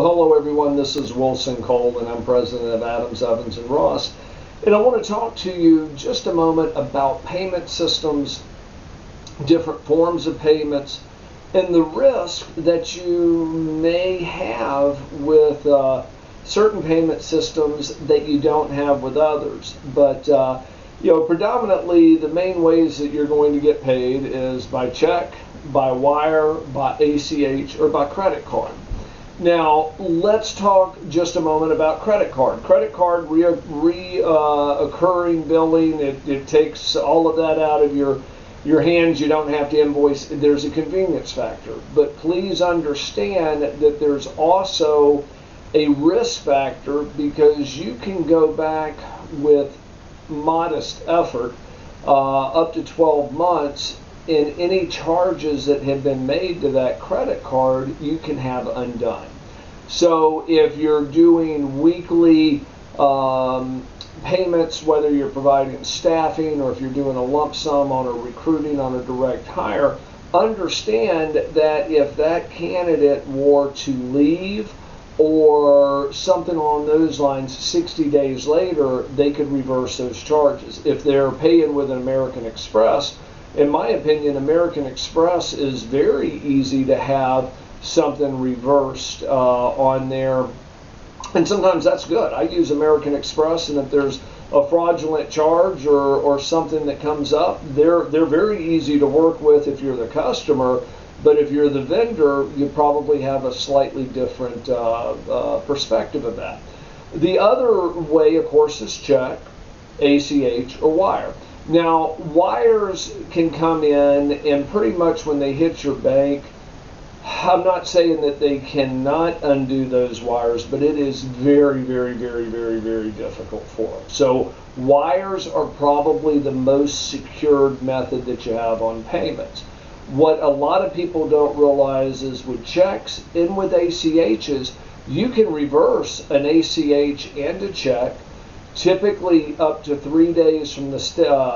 hello everyone, this is Wilson Cole and I'm president of Adams, Evans & Ross, and I want to talk to you just a moment about payment systems, different forms of payments, and the risk that you may have with certain payment systems that you don't have with others. But predominantly the main ways that you're going to get paid is by check, by wire, by ACH, or by credit card. Now, let's talk just a moment about credit card. Credit card occurring billing, it takes all of that out of your hands. You don't have to invoice. There's a convenience factor. But please understand that there's also a risk factor, because you can go back with modest effort up to 12 months, and any charges that have been made to that credit card you can have undone. So if you're doing weekly payments, whether you're providing staffing or if you're doing a lump sum on a recruiting on a direct hire, understand that if that candidate were to leave or something along those lines 60 days later, they could reverse those charges. If they're paying with an American Express, in my opinion, American Express is very easy to have something reversed on there, and sometimes that's good. I use American Express, and if there's a fraudulent charge or something that comes up, they're very easy to work with if you're the customer. But if you're the vendor, you probably have a slightly different perspective of that. The other way, of course, is check, ACH, or wire. Now, wires can come in, and pretty much when they hit your bank, I'm not saying that they cannot undo those wires, but it is very, very, very, very, very difficult for them. So wires are probably the most secured method that you have on payments. What a lot of people don't realize is with checks and with ACHs, you can reverse an ACH and a check typically up to 3 days from the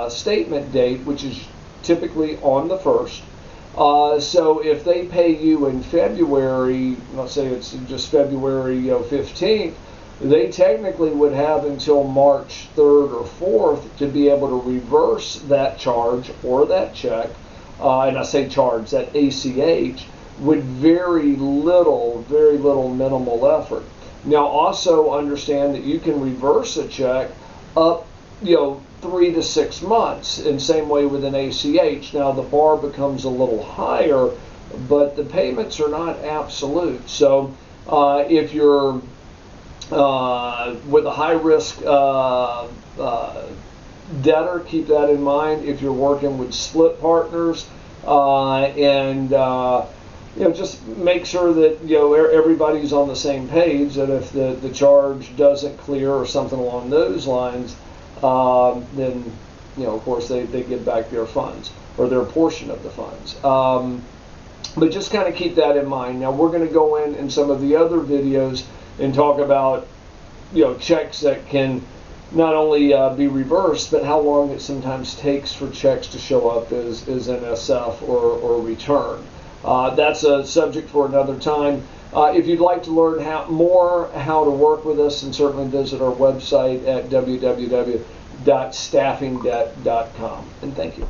statement date, which is typically on the 1st. So if they pay you in February, let's say it's just February 15th, they technically would have until March 3rd or 4th to be able to reverse that charge or that check, and I say charge, that ACH, with very little minimal effort. Now also understand that you can reverse a check up 3 to 6 months, and same way with an ACH. Now the bar becomes a little higher, but the payments are not absolute. So if you're with a high risk debtor, keep that in mind. If you're working with split partners, just make sure that everybody's on the same page, that if the charge doesn't clear or something along those lines, then of course they give back their funds or their portion of the funds. But just kind of keep that in mind. Now we're going to go in some of the other videos and talk about checks that can not only be reversed, but how long it sometimes takes for checks to show up as NSF or returned. That's a subject for another time. If you'd like to learn how to work with us, and certainly visit our website at www.staffingdebt.com. And thank you.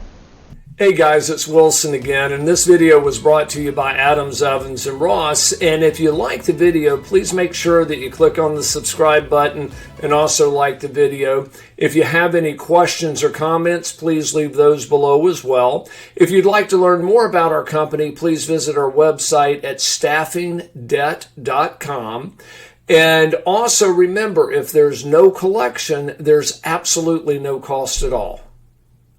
Hey guys, it's Wilson again, and this video was brought to you by Adams, Evans & Ross. And if you like the video, please make sure that you click on the subscribe button and also like the video. If you have any questions or comments, please leave those below as well. If you'd like to learn more about our company, please visit our website at staffingdebt.com. And also remember, if there's no collection, there's absolutely no cost at all.